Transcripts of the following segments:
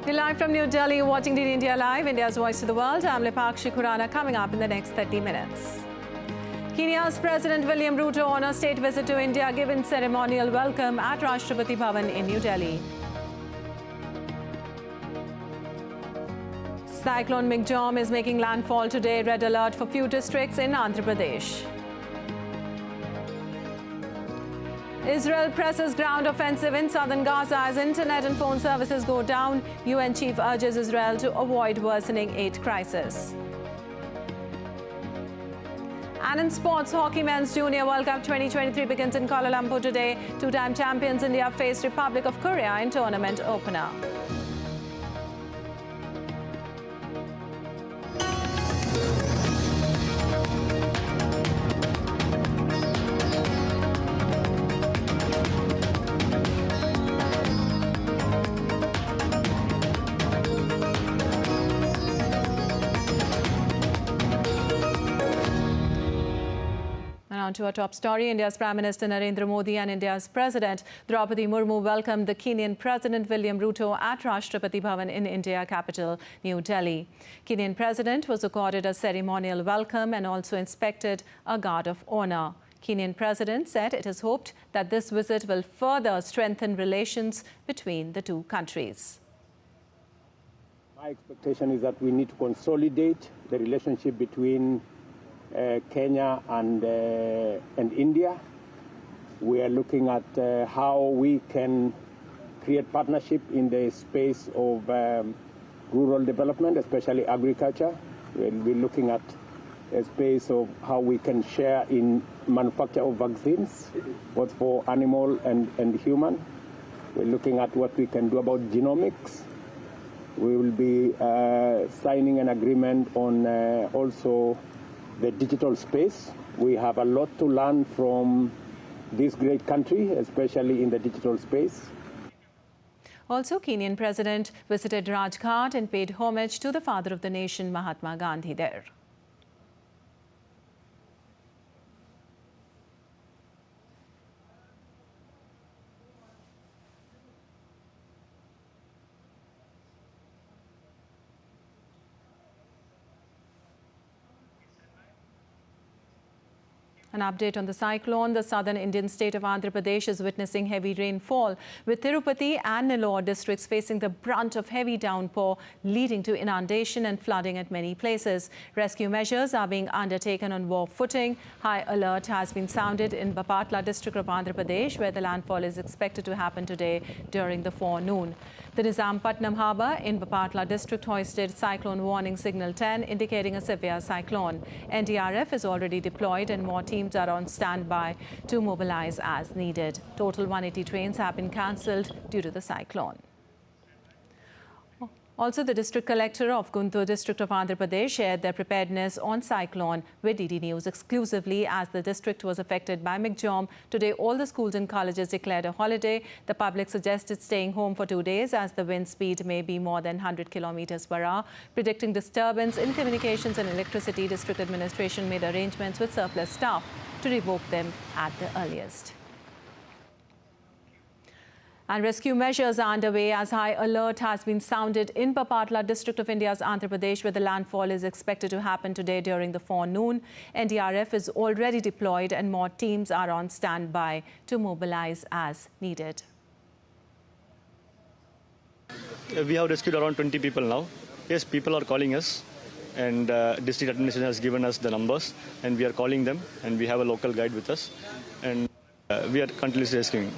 You're live from New Delhi, watching DD India Live, India's voice to the world. I'm Lipakshi Khurana, coming up in the next 30 minutes. Kenya's President William Ruto on a state visit to India, given ceremonial welcome at Rashtrapati Bhavan in New Delhi. Cyclone Michaung is making landfall today. Red alert for few districts in Andhra Pradesh. Israel presses ground offensive in southern Gaza as internet and phone services go down. UN chief urges Israel to avoid worsening aid crisis. And in sports, Hockey Men's Junior World Cup 2023 begins in Kuala Lumpur today. Two-time champions India face Republic of Korea in tournament opener. On to our top story. India's Prime Minister Narendra Modi and India's President Draupadi Murmu welcomed the Kenyan President William Ruto at Rashtrapati Bhavan in India capital, New Delhi. Kenyan President was accorded a ceremonial welcome and also inspected a guard of honor. Kenyan President said it is hoped that this visit will further strengthen relations between the two countries. My expectation is that we need to consolidate the relationship between Kenya and India. We are looking at how we can create partnership in the space of rural development, especially agriculture. We'll be looking at a space of how we can share in manufacture of vaccines, both for animal and human. We're looking at what we can do about genomics. We will be signing an agreement on also the digital space. We have a lot to learn from this great country, especially in the digital space. Also, Kenyan President visited Rajghat and paid homage to the father of the nation, Mahatma Gandhi, there. An update on the cyclone. The southern Indian state of Andhra Pradesh is witnessing heavy rainfall, with Tirupati and Nellore districts facing the brunt of heavy downpour, leading to inundation and flooding at many places. Rescue measures are being undertaken on war footing. High alert has been sounded in Bapatla district of Andhra Pradesh, where the landfall is expected to happen today during the forenoon. The Nizampatnam harbour in Bapatla district hoisted cyclone warning signal 10, indicating a severe cyclone. NDRF is already deployed and more teams are on standby to mobilize as needed. Total 180 trains have been cancelled due to the cyclone. Also, the district collector of Guntur district of Andhra Pradesh shared their preparedness on cyclone with DD News exclusively, as the district was affected by Michaung. Today, all the schools and colleges declared a holiday. The public suggested staying home for 2 days as the wind speed may be more than 100 kilometers per hour. Predicting disturbance in communications and electricity, district administration made arrangements with surplus staff to revoke them at the earliest. And rescue measures are underway as high alert has been sounded in Bapatla district of India's Andhra Pradesh, where the landfall is expected to happen today during the forenoon. NDRF is already deployed and more teams are on standby to mobilize as needed. We have rescued around 20 people now. Yes, people are calling us, and district administration has given us the numbers, and we are calling them, and we have a local guide with us, and we are continuously rescuing.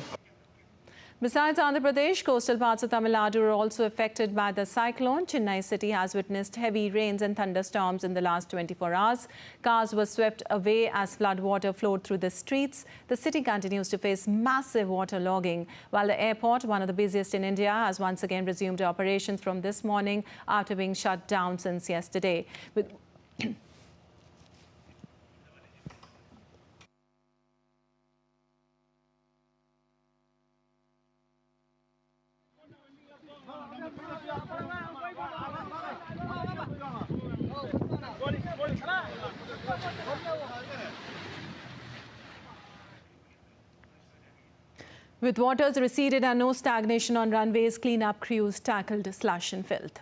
Besides Andhra Pradesh, coastal parts of Tamil Nadu are also affected by the cyclone. Chennai city has witnessed heavy rains and thunderstorms in the last 24 hours. Cars were swept away as flood water flowed through the streets. The city continues to face massive waterlogging, while the airport, one of the busiest in India, has once again resumed operations from this morning after being shut down since yesterday. With waters receded and no stagnation on runways, cleanup crews tackled slush and filth.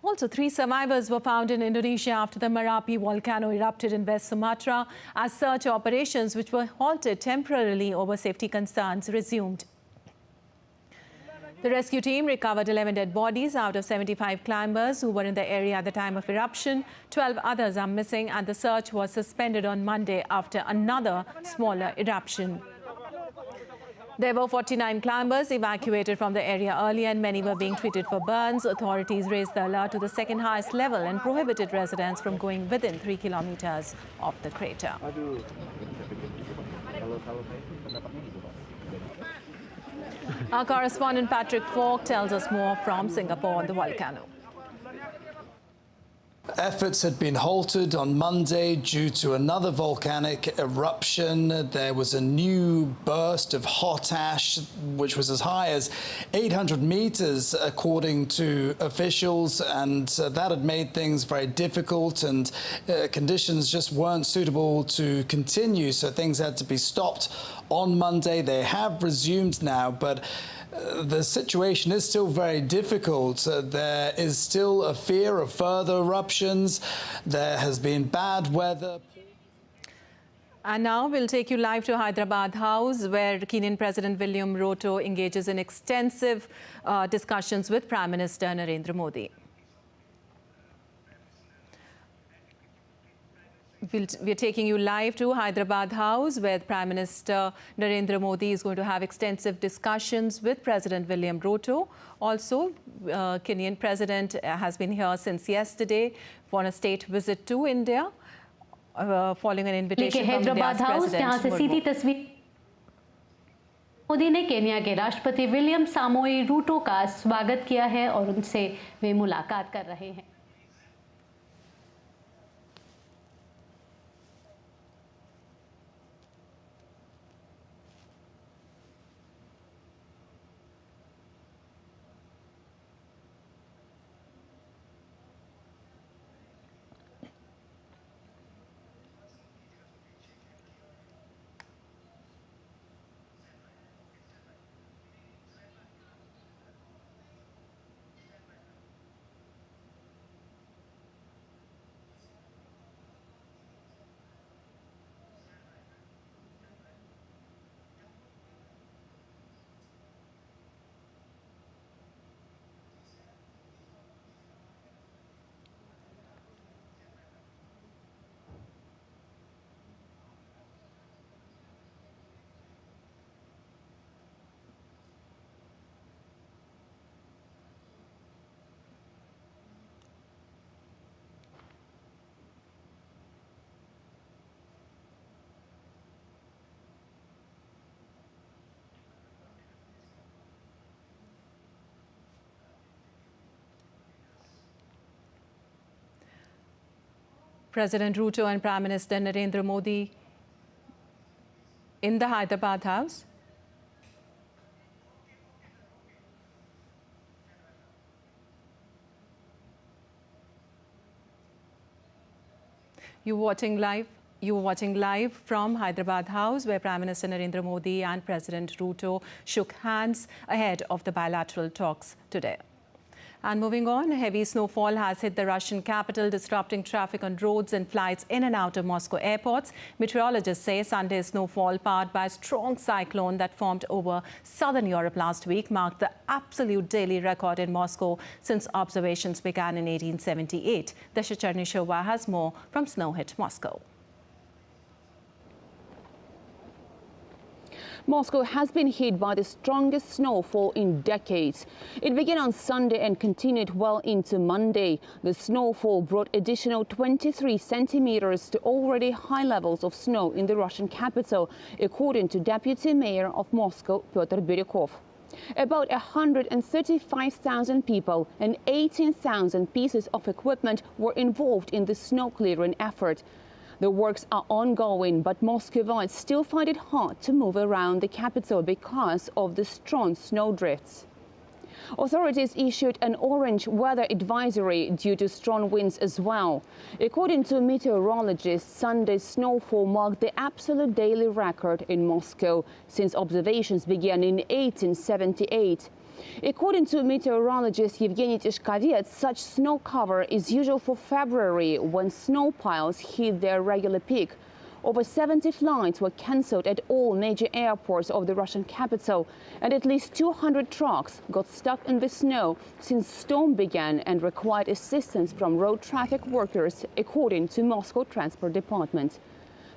Also, 3 survivors were found in Indonesia after the Marapi volcano erupted in West Sumatra as search operations, which were halted temporarily over safety concerns, resumed. The rescue team recovered 11 dead bodies out of 75 climbers who were in the area at the time of eruption. 12 others are missing, and the search was suspended on Monday after another smaller eruption. There were 49 climbers evacuated from the area earlier, and many were being treated for burns. Authorities raised the alert to the second highest level and prohibited residents from going within 3 kilometers of the crater. Our correspondent Patrick Falk tells us more from Singapore on the volcano. Efforts had been halted on Monday due to another volcanic eruption. There was a new burst of hot ash, which was as high as 800 meters, according to officials, and that had made things very difficult, and conditions just weren't suitable to continue, so things had to be stopped on Monday. They have resumed now, but the situation is still very difficult. There is still a fear of further eruptions. There has been bad weather. And now we'll take you live to Hyderabad House, where Kenyan President William Ruto engages in extensive discussions with Prime Minister Narendra Modi. We're taking you live to Hyderabad House, where Prime Minister Narendra Modi is going to have extensive discussions with President William Ruto. Also, Kenyan President has been here since yesterday for a state visit to India, following an invitation from India's President. Modi ने Kenya के राष्ट्रपति William सामोई रूटो का स्वागत किया है और उनसे वे मुलाकात कर रहे हैं. President Ruto and Prime Minister Narendra Modi in the Hyderabad House. You're watching live from Hyderabad House, where Prime Minister Narendra Modi and President Ruto shook hands ahead of the bilateral talks today. And moving on, heavy snowfall has hit the Russian capital, disrupting traffic on roads and flights in and out of Moscow airports. Meteorologists say Sunday's snowfall, powered by a strong cyclone that formed over southern Europe last week, marked the absolute daily record in Moscow since observations began in 1878. Dasha Chernyshova has more from snow-hit Moscow. Moscow has been hit by the strongest snowfall in decades. It began on Sunday and continued well into Monday. The snowfall brought additional 23 centimeters to already high levels of snow in the Russian capital, according to Deputy Mayor of Moscow, Pyotr Biryakov. About 135,000 people and 18,000 pieces of equipment were involved in the snow clearing effort. The works are ongoing, but Muscovites still find it hard to move around the capital because of the strong snowdrifts. Authorities issued an orange weather advisory due to strong winds as well. According to meteorologists, Sunday's snowfall marked the absolute daily record in Moscow since observations began in 1878. According to meteorologist Evgeny Tishkovets, such snow cover is usual for February when snow piles hit their regular peak. Over 70 flights were cancelled at all major airports of the Russian capital, and at least 200 trucks got stuck in the snow since storm began and required assistance from road traffic workers, according to Moscow Transport Department.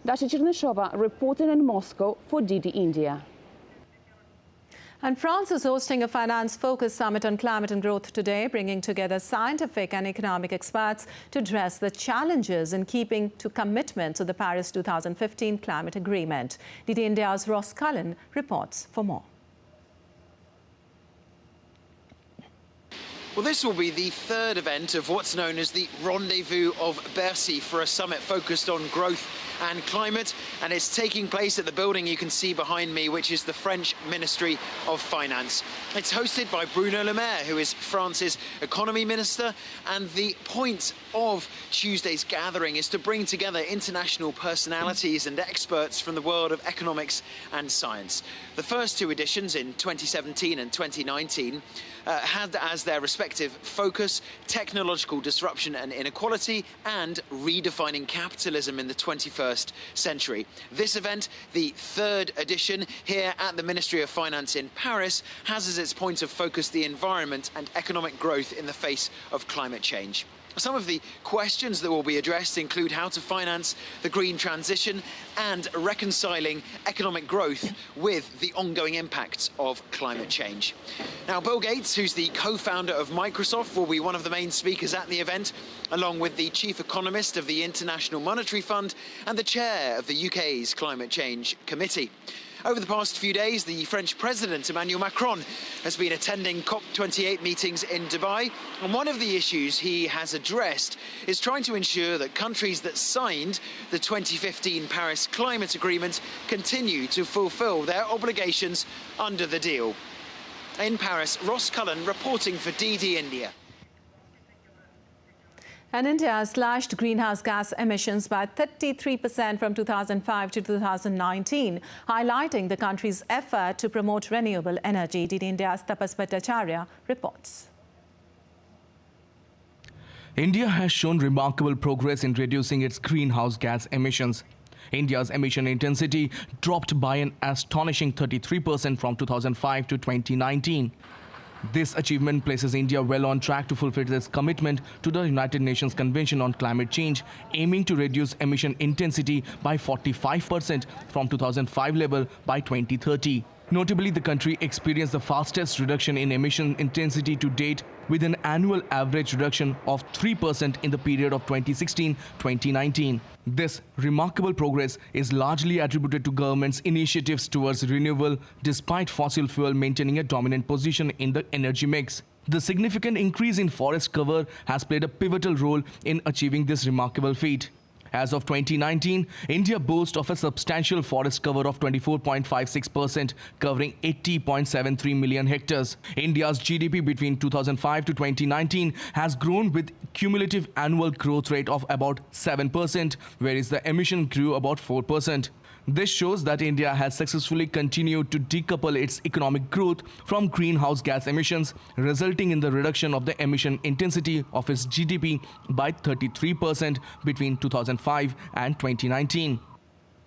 Dasha Chernysova reporting in Moscow for DD India. And France is hosting a finance-focused summit on climate and growth today, bringing together scientific and economic experts to address the challenges in keeping to commitments of the Paris 2015 climate agreement. DD India's Ross Cullen reports for more. Well, this will be the third event of what's known as the Rendezvous of Bercy for a summit focused on growth and climate, and it's taking place at the building you can see behind me, which is the French Ministry of Finance. It's hosted by Bruno Le Maire, who is France's economy minister, and the point of Tuesday's gathering is to bring together international personalities and experts from the world of economics and science. The first two editions in 2017 and 2019 had as their respective focus technological disruption and inequality and redefining capitalism in the 21st century. This event, the third edition here at the Ministry of Finance in Paris, has as its point of focus the environment and economic growth in the face of climate change. Some of the questions that will be addressed include how to finance the green transition and reconciling economic growth with the ongoing impacts of climate change. Now, Bill Gates, who's the co-founder of Microsoft, will be one of the main speakers at the event, along with the chief economist of the International Monetary Fund and the chair of the UK's Climate Change Committee. Over the past few days, the French President, Emmanuel Macron, has been attending COP28 meetings in Dubai, and one of the issues he has addressed is trying to ensure that countries that signed the 2015 Paris Climate Agreement continue to fulfill their obligations under the deal. In Paris, Ross Cullen reporting for DD India. And India has slashed greenhouse gas emissions by 33% from 2005 to 2019, highlighting the country's effort to promote renewable energy. DD India's Tapas Bhattacharya reports. India has shown remarkable progress in reducing its greenhouse gas emissions. India's emission intensity dropped by an astonishing 33% from 2005 to 2019. This achievement places India well on track to fulfill its commitment to the United Nations Convention on Climate Change, aiming to reduce emission intensity by 45% from 2005 level by 2030. Notably, the country experienced the fastest reduction in emission intensity to date, with an annual average reduction of 3% in the period of 2016-2019. This remarkable progress is largely attributed to government's initiatives towards renewable, despite fossil fuel maintaining a dominant position in the energy mix. The significant increase in forest cover has played a pivotal role in achieving this remarkable feat. As of 2019, India boasts of a substantial forest cover of 24.56%, covering 80.73 million hectares. India's GDP between 2005 to 2019 has grown with cumulative annual growth rate of about 7%, whereas the emission grew about 4%. This shows that India has successfully continued to decouple its economic growth from greenhouse gas emissions, resulting in the reduction of the emission intensity of its GDP by 33% between 2005 and 2019.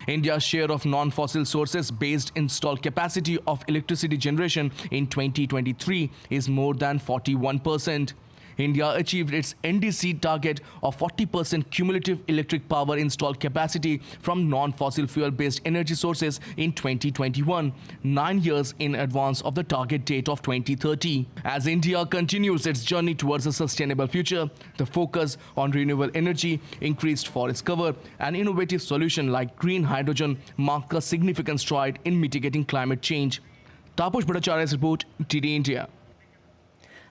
India's share of non-fossil sources-based installed capacity of electricity generation in 2023 is more than 41%. India achieved its NDC target of 40% cumulative electric power installed capacity from non-fossil fuel-based energy sources in 2021, 9 years in advance of the target date of 2030. As India continues its journey towards a sustainable future, the focus on renewable energy, increased forest cover, and innovative solutions like green hydrogen mark a significant stride in mitigating climate change. Tapas Bhattacharya's report, DD India.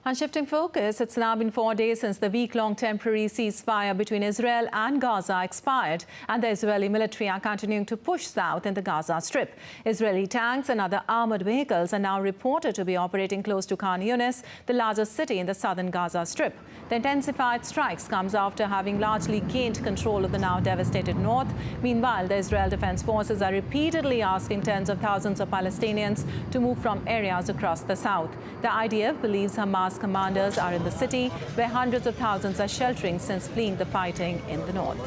And shifting focus, it's now been 4 days since the week-long temporary ceasefire between Israel and Gaza expired, and the Israeli military are continuing to push south in the Gaza Strip. Israeli tanks and other armored vehicles are now reported to be operating close to Khan Yunis, the largest city in the southern Gaza Strip. The intensified strikes comes after having largely gained control of the now devastated north. Meanwhile, the Israel Defense Forces are repeatedly asking tens of thousands of Palestinians to move from areas across the south. The IDF believes Hamas commanders are in the city, where hundreds of thousands are sheltering since fleeing the fighting in the north.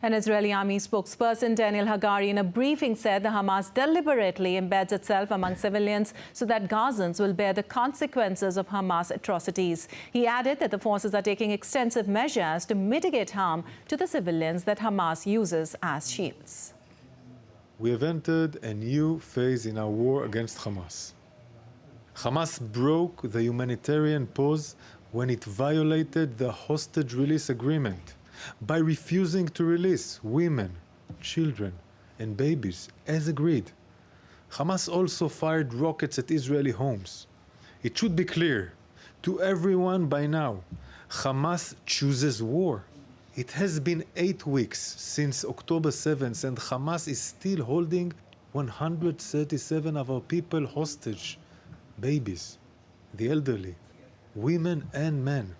An Israeli army spokesperson, Daniel Hagari, in a briefing said the Hamas deliberately embeds itself among civilians so that Gazans will bear the consequences of Hamas atrocities. He added that the forces are taking extensive measures to mitigate harm to the civilians that Hamas uses as shields. We have entered a new phase in our war against Hamas. Hamas broke the humanitarian pause when it violated the hostage release agreement by refusing to release women, children, and babies as agreed. Hamas also fired rockets at Israeli homes. It should be clear to everyone by now, Hamas chooses war. It has been 8 weeks since October 7th, and Hamas is still holding 137 of our people hostage. Babies, the elderly, women and men.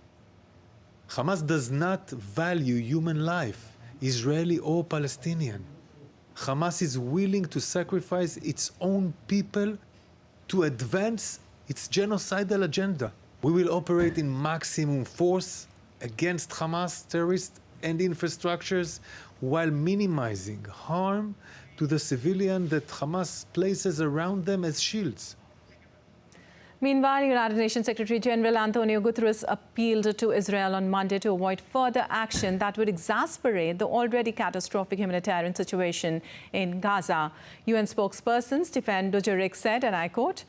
Hamas does not value human life, Israeli or Palestinian. Hamas is willing to sacrifice its own people to advance its genocidal agenda. We will operate in maximum force against Hamas terrorists and infrastructures while minimizing harm to the civilian that Hamas places around them as shields. Meanwhile, United Nations Secretary-General Antonio Guterres appealed to Israel on Monday to avoid further action that would exacerbate the already catastrophic humanitarian situation in Gaza. UN spokesperson Stefan Dujarric said, and I quote,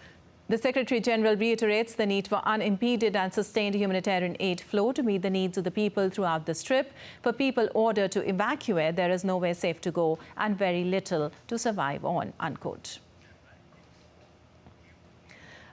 "The Secretary-General reiterates the need for unimpeded and sustained humanitarian aid flow to meet the needs of the people throughout the Strip. For people ordered to evacuate, there is nowhere safe to go and very little to survive on," unquote.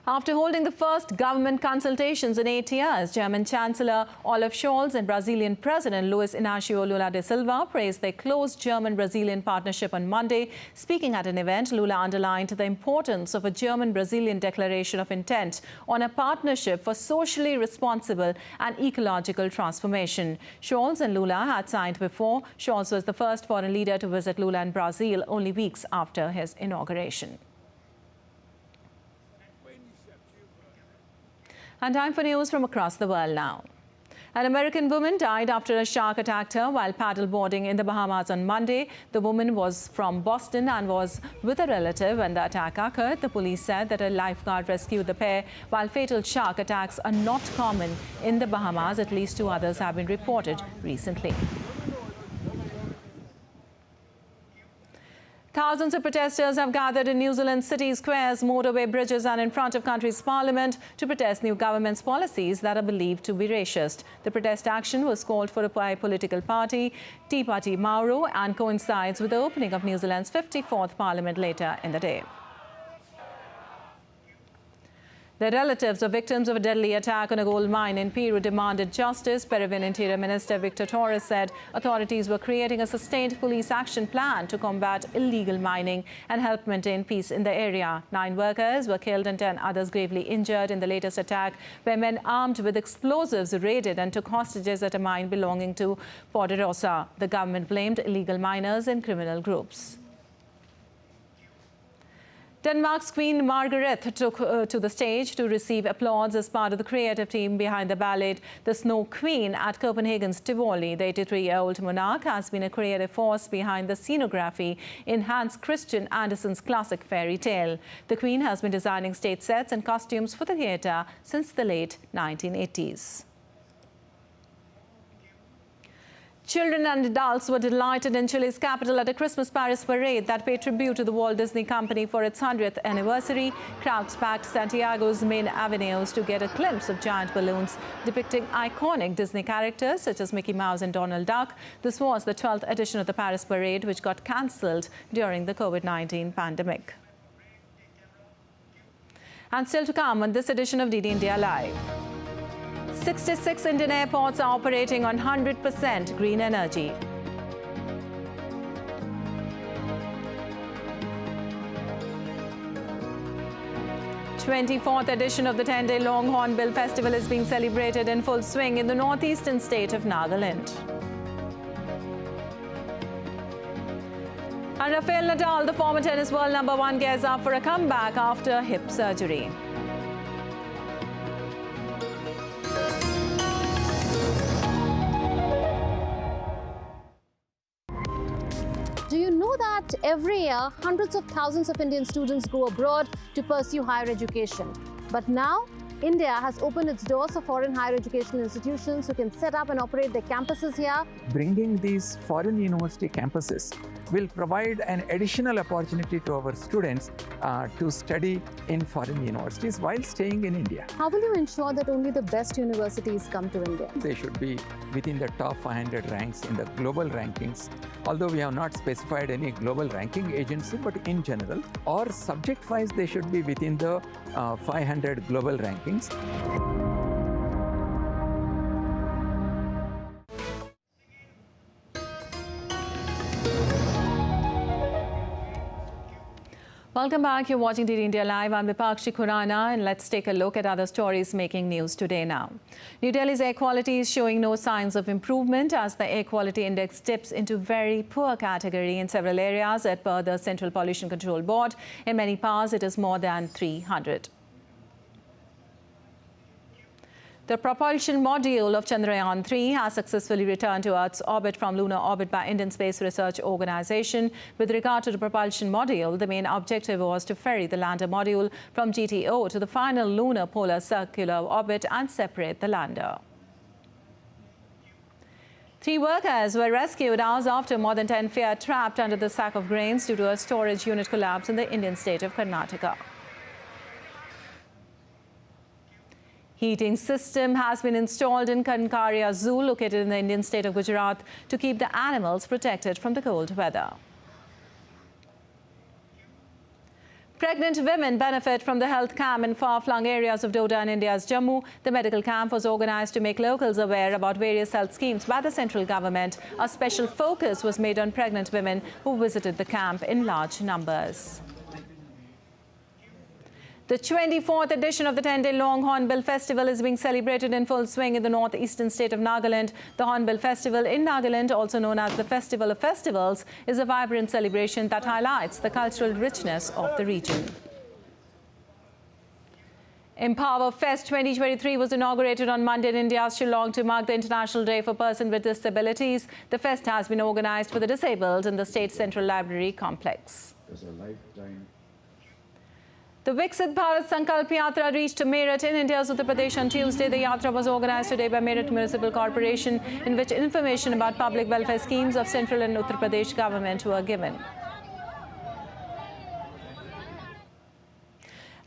After holding the first government consultations in 8 years, German Chancellor Olaf Scholz and Brazilian President Luiz Inácio Lula da Silva praised their close German-Brazilian partnership on Monday. Speaking at an event, Lula underlined the importance of a German-Brazilian declaration of intent on a partnership for socially responsible and ecological transformation. Scholz and Lula had signed before. Scholz was the first foreign leader to visit Lula in Brazil only weeks after his inauguration. And time for news from across the world now. An American woman died after a shark attacked her while paddleboarding in the Bahamas on Monday. The woman was from Boston and was with a relative when the attack occurred. The police said that a lifeguard rescued the pair. While fatal shark attacks are not common in the Bahamas, at least 2 others have been reported recently. Thousands of protesters have gathered in New Zealand's city squares, motorway bridges and in front of country's parliament to protest new government's policies that are believed to be racist. The protest action was called for by political party Te Pāti Mauro and coincides with the opening of New Zealand's 54th parliament later in the day. The relatives of victims of a deadly attack on a gold mine in Peru demanded justice. Peruvian Interior Minister Victor Torres said authorities were creating a sustained police action plan to combat illegal mining and help maintain peace in the area. 9 workers were killed and 10 others gravely injured in the latest attack, where men armed with explosives raided and took hostages at a mine belonging to Poderosa. The government blamed illegal miners and criminal groups. Denmark's Queen Margaret took to the stage to receive applause as part of the creative team behind the ballet The Snow Queen at Copenhagen's Tivoli. The 83-year-old monarch has been a creative force behind the scenography in Hans Christian Andersen's classic fairy tale. The Queen has been designing stage sets and costumes for the theatre since the late 1980s. Children and adults were delighted in Chile's capital at a Christmas Paris parade that paid tribute to the Walt Disney Company for its 100th anniversary. Crowds packed Santiago's main avenues to get a glimpse of giant balloons depicting iconic Disney characters such as Mickey Mouse and Donald Duck. This was the 12th edition of the Paris parade, which got cancelled during the COVID-19 pandemic. And still to come on this edition of DD India Live. 66 Indian airports are operating on 100% green energy. The 24th edition of the 10-day-long Hornbill Festival is being celebrated in full swing in the northeastern state of Nagaland. And Rafael Nadal, the former tennis world #1, gears up for a comeback after hip surgery. Do you know that every year, hundreds of thousands of Indian students go abroad to pursue higher education? But now, India has opened its doors for foreign higher educational institutions who can set up and operate their campuses here. Bringing these foreign university campuses will provide an additional opportunity to our students to study in foreign universities while staying in India. How will you ensure that only the best universities come to India? They should be within the top 500 ranks in the global rankings, although we have not specified any global ranking agency, but in general, or subject-wise, they should be within the 500 global rankings. Welcome back. You're watching DD India Live. I'm Vipakshi Khurana, and let's take a look at other stories making news today now. New Delhi's air quality is showing no signs of improvement as the air quality index dips into very poor category in several areas as per the Central Pollution Control Board. In many parts, it is more than 300. The propulsion module of Chandrayaan-3 has successfully returned to Earth's orbit from lunar orbit by Indian Space Research Organisation. With regard to the propulsion module, the main objective was to ferry the lander module from GTO to the final lunar polar circular orbit and separate the lander. 3 workers were rescued hours after more than 10 feet trapped under the sack of grains due to a storage unit collapse in the Indian state of Karnataka. Heating system has been installed in Kankaria Zoo, located in the Indian state of Gujarat, to keep the animals protected from the cold weather. Pregnant women benefit from the health camp in far-flung areas of Doda in India's Jammu. The medical camp was organized to make locals aware about various health schemes by the central government. A special focus was made on pregnant women who visited the camp in large numbers. The 24th edition of the 10-day-long Hornbill Festival is being celebrated in full swing in the northeastern state of Nagaland. The Hornbill Festival in Nagaland, also known as the Festival of Festivals, is a vibrant celebration that highlights the cultural richness of the region. Empower Fest 2023 was inaugurated on Monday in India's Shillong to mark the International Day for Persons with Disabilities. The fest has been organized for the disabled in the State Central Library complex. The Viksit Bharat Sankalp Yatra reached Meerut in India's Uttar Pradesh on Tuesday. The yatra was organized today by Meerut Municipal Corporation, in which information about public welfare schemes of Central and Uttar Pradesh government were given.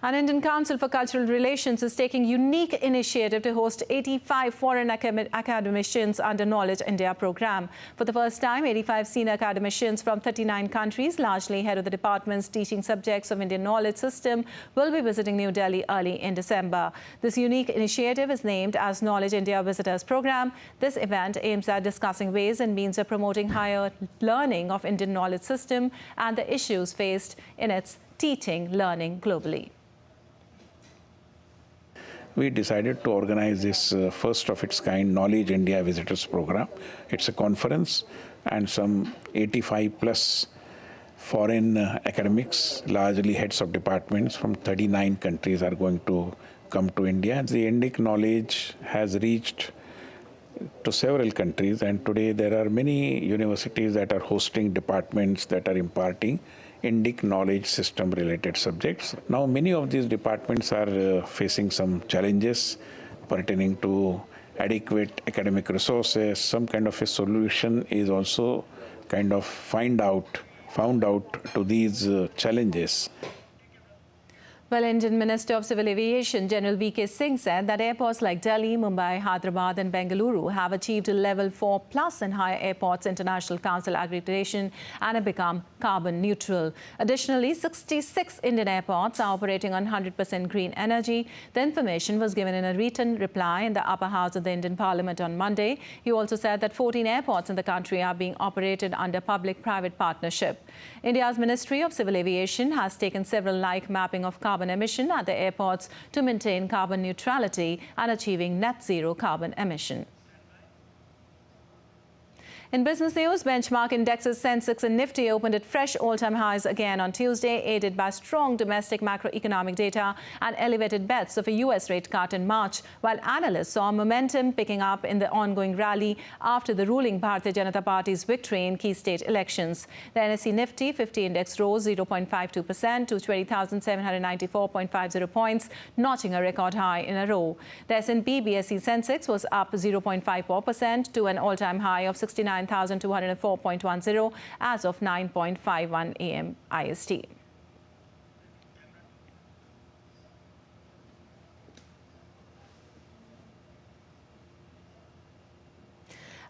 An Indian Council for Cultural Relations is taking unique initiative to host 85 foreign academicians under Knowledge India program. For the first time, 85 senior academicians from 39 countries, largely head of the departments teaching subjects of Indian knowledge system, will be visiting New Delhi early in December. This unique initiative is named as Knowledge India Visitors Program. This event aims at discussing ways and means of promoting higher learning of Indian knowledge system and the issues faced in its teaching learning globally. We decided to organize this first of its kind Knowledge India Visitors Program. It's a conference, and some 85 plus foreign academics, largely heads of departments from 39 countries, are going to come to India. The Indic knowledge has reached to several countries, and today there are many universities that are hosting departments that are imparting Indic knowledge system related subjects. Now many of these departments are facing some challenges pertaining to adequate academic resources. Some kind of a solution is also kind of found out to these challenges. Well, Indian Minister of Civil Aviation General V.K. Singh said that airports like Delhi, Mumbai, Hyderabad and Bengaluru have achieved Level 4 Plus and Higher Airports International Council accreditation and have become carbon neutral. Additionally, 66 Indian airports are operating on 100% green energy. The information was given in a written reply in the upper house of the Indian Parliament on Monday. He also said that 14 airports in the country are being operated under public-private partnership. India's Ministry of Civil Aviation has taken several like mapping of carbon emission at the airports to maintain carbon neutrality and achieving net zero carbon emission. In business news, benchmark indexes Sensex and Nifty opened at fresh all-time highs again on Tuesday, aided by strong domestic macroeconomic data and elevated bets of a US rate cut in March, while analysts saw momentum picking up in the ongoing rally after the ruling Bharatiya Janata Party's victory in key state elections. The NSE Nifty 50 index rose 0.52% to 20,794.50 points, notching a record high in a row. The S&P BSE Sensex was up 0.54% to an all-time high of 69,204.10 as of 9:51 a.m. IST.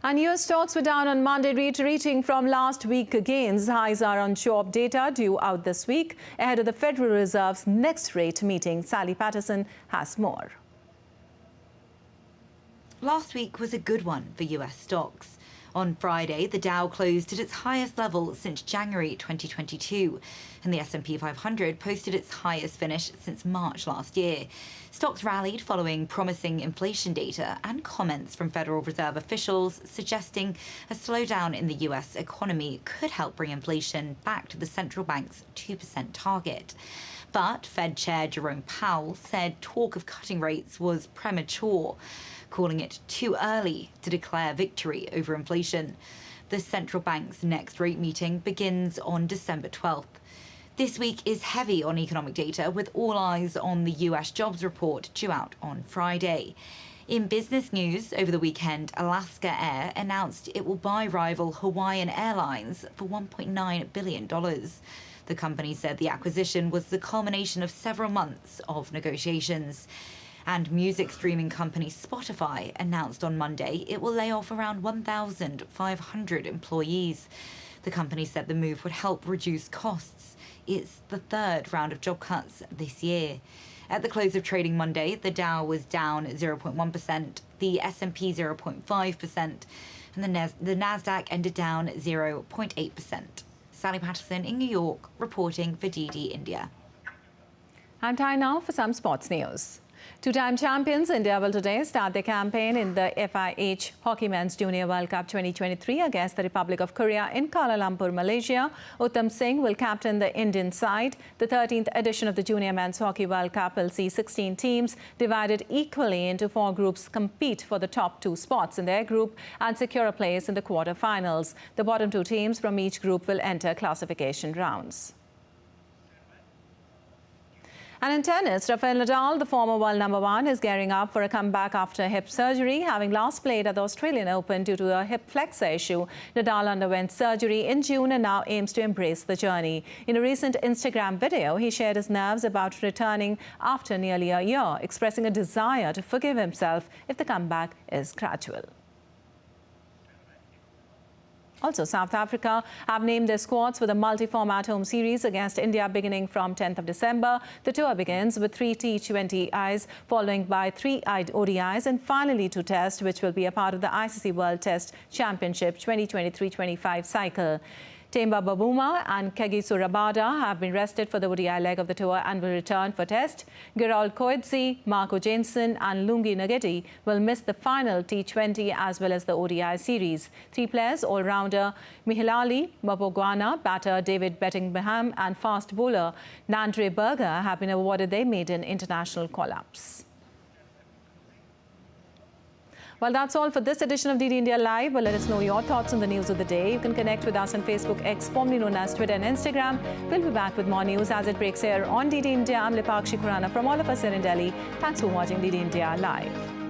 And US stocks were down on Monday, retreating from last week's gains. Highs are on job data due out this week ahead of the Federal Reserve's next rate meeting. Sally Patterson has more. Last week was a good one for US stocks. On Friday, the Dow closed at its highest level since January 2022, and the S&P 500 posted its highest finish since March last year. Stocks rallied following promising inflation data and comments from Federal Reserve officials suggesting a slowdown in the US economy could help bring inflation back to the central bank's 2% target. But Fed Chair Jerome Powell said talk of cutting rates was premature, calling it too early to declare victory over inflation. The central bank's next rate meeting begins on December 12th. This week is heavy on economic data, with all eyes on the US jobs report due out on Friday. In business news, over the weekend, Alaska Air announced it will buy rival Hawaiian Airlines for $1.9 billion. The company said the acquisition was the culmination of several months of negotiations. And music streaming company Spotify announced on Monday it will lay off around 1,500 employees. The company said the move would help reduce costs. It's the third round of job cuts this year. At the close of trading Monday, the Dow was down 0.1%, the S&P 0.5%, and the Nasdaq ended down 0.8%. Sally Patterson in New York, reporting for DD India. And time now for some sports news. Two-time champions India will today start their campaign in the FIH Hockey Men's Junior World Cup 2023 against the Republic of Korea in Kuala Lumpur, Malaysia. Uttam Singh will captain the Indian side. The 13th edition of the Junior Men's Hockey World Cup will see 16 teams divided equally into 4 groups compete for the top 2 spots in their group and secure a place in the quarter-finals. The bottom 2 teams from each group will enter classification rounds. And in tennis, Rafael Nadal, the former world #1, is gearing up for a comeback after hip surgery. Having last played at the Australian Open due to a hip flexor issue, Nadal underwent surgery in June and now aims to embrace the journey. In a recent Instagram video, he shared his nerves about returning after nearly a year, expressing a desire to forgive himself if the comeback is gradual. Also, South Africa have named their squads for the multi-format home series against India beginning from 10th of December. The tour begins with 3 T20Is, following by 3 ODIs and finally 2 tests, which will be a part of the ICC World Test Championship 2023-25 cycle. Temba Bavuma and Kagiso Rabada have been rested for the ODI leg of the tour and will return for test. Gerald Coetzee, Marco Jensen and Lungi Nageti will miss the final T20 as well as the ODI series. 3 players, all-rounder Mihalali Mapogwana, batter David Bettingham and fast bowler Nandre Berger have been awarded their maiden international call-ups. Well, that's all for this edition of DD India Live. Well, let us know your thoughts on the news of the day. You can connect with us on Facebook, X, formerly known as Twitter and Instagram. We'll be back with more news as it breaks here on DD India. I'm Lipakshi Khurana from all of us here in Delhi. Thanks for watching DD India Live.